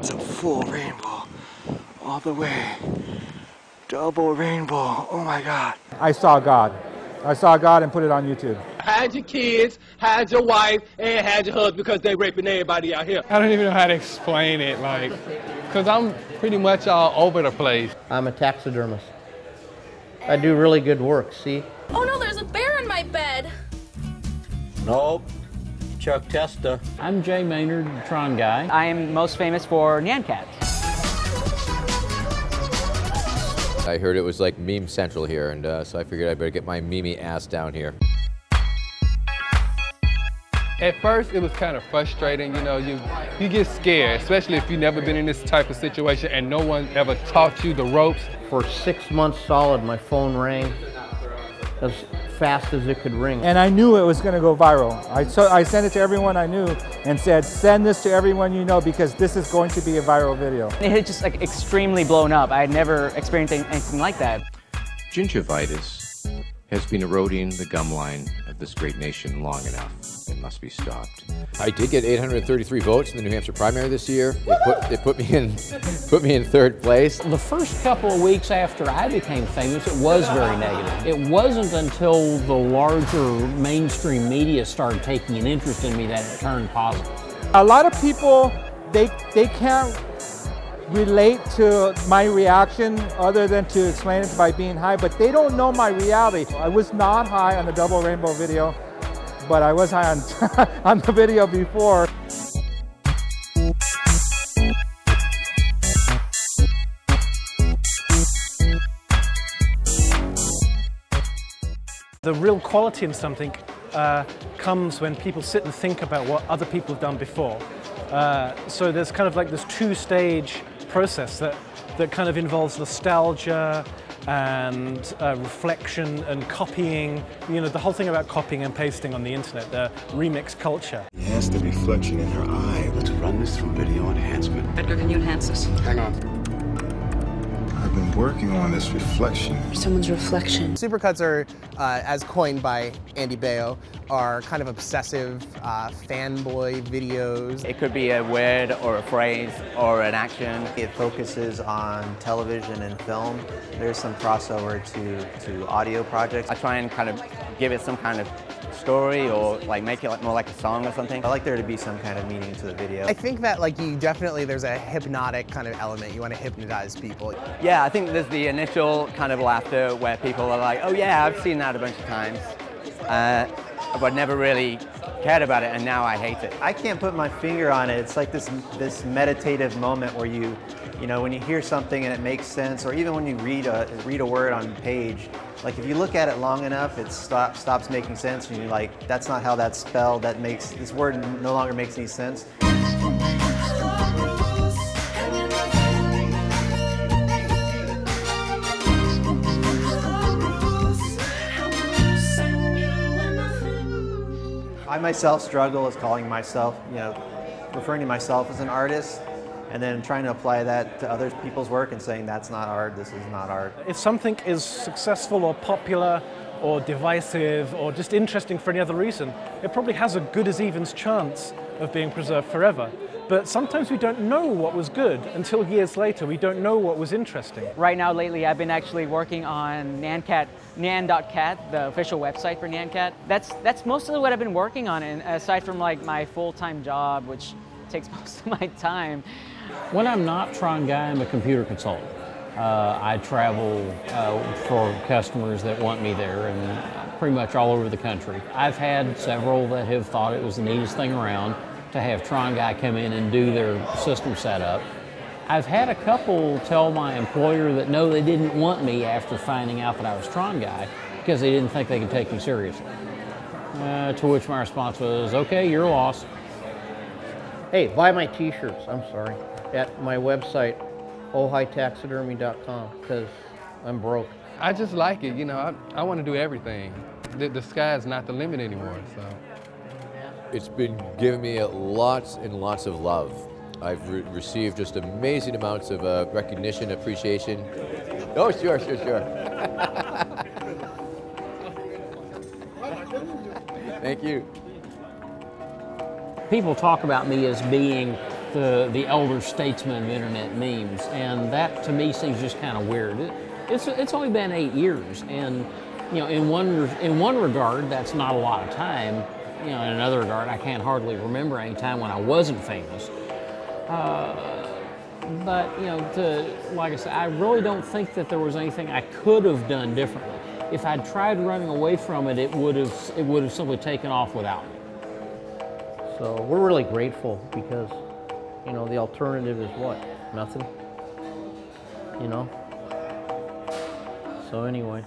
That's a full rainbow all the way. Double rainbow. Oh my God. I saw God. I saw God and put it on YouTube. Hide your kids, hide your wife, and hide your husband because they raping everybody out here. I don't even know how to explain it, like, because I'm pretty much all over the place. I'm a taxidermist. I do really good work, see? Oh no, there's a bear in my bed. Nope. Chuck TESTA. I'm Jay Maynard, Tron guy. I am most famous for Nyan Cat. I heard it was like meme central here, and so I figured I better get my meme ass down here. At first, it was kind of frustrating, you know, you get scared, especially if you've never been in this type of situation and no one ever taught you the ropes. For 6 months solid, my phone rang as fast as it could ring. And I knew it was going to go viral. I sent it to everyone I knew and said, send this to everyone you know because this is going to be a viral video. It had just like extremely blown up. I had never experienced anything like that. Gingivitis has been eroding the gum line of this great nation long enough. It must be stopped. I did get 833 votes in the New Hampshire primary this year. They put me in third place. The first couple of weeks after I became famous, it was very negative. It wasn't until the larger mainstream media started taking an interest in me that it turned positive. A lot of people, they can't relate to my reaction other than to explain it by being high, but they don't know my reality. I was not high on the double rainbow video, but I was high on the video before. The real quality in something comes when people sit and think about what other people have done before. So there's kind of like this two-stage process that kind of involves nostalgia and reflection and copying. You know, the whole thing about copying and pasting on the internet, the remix culture. Yes, the reflection in her eye. Let's run this through video enhancement. Edgar, can you enhance this? Hang on. I've been working on this reflection. Someone's reflection. Supercuts are, as coined by Andy Baio, are kind of obsessive fanboy videos. It could be a word or a phrase or an action. It focuses on television and film. There's some crossover to audio projects. I try and kind of give it some kind of story or like make it more like a song or something. I like there to be some kind of meaning to the video. I think that like there's a hypnotic kind of element. You want to hypnotize people. Yeah, I think there's the initial kind of laughter where people are like, oh yeah, I've seen that a bunch of times, but never really cared about it, and now I hate it. I can't put my finger on it. It's like this meditative moment where you know, when you hear something and it makes sense, or even when you read a word on a page, like if you look at it long enough, it stops making sense, and you're like, that's not how that's spelled. This word no longer makes any sense. I myself struggle with calling myself, you know, referring to myself as an artist, and then trying to apply that to other people's work and saying that's not art, this is not art. If something is successful or popular or divisive or just interesting for any other reason, it probably has a good as evens chance of being preserved forever. But sometimes we don't know what was good until years later. We don't know what was interesting. Right now, lately, I've been actually working on Nyan.cat, the official website for Nyan Cat. That's mostly what I've been working on, and aside from like my full-time job, which takes most of my time. When I'm not Tron guy, I'm a computer consultant. I travel for customers that want me there, and pretty much all over the country. I've had several that have thought it was the neatest thing around to have Tron guy come in and do their system setup. I've had a couple tell my employer that no, they didn't want me after finding out that I was Tron guy because they didn't think they could take me seriously. To which my response was, okay, your loss. Hey, buy my t-shirts, I'm sorry, at my website, ohitaxidermy.com, because I'm broke. I just like it, you know, I want to do everything. The sky's not the limit anymore, so. It's been giving me lots and lots of love. I've received just amazing amounts of recognition, appreciation. Oh, sure. Thank you. People talk about me as being the elder statesman of internet memes, and that to me seems just kind of weird. It's only been 8 years, and in one regard that's not a lot of time. In another regard, I can't hardly remember any time when I wasn't famous. But like I said, I really don't think that there was anything I could have done differently. If I'd tried running away from it, it would have simply taken off without me. So we're really grateful because, the alternative is what? Nothing. So anyway.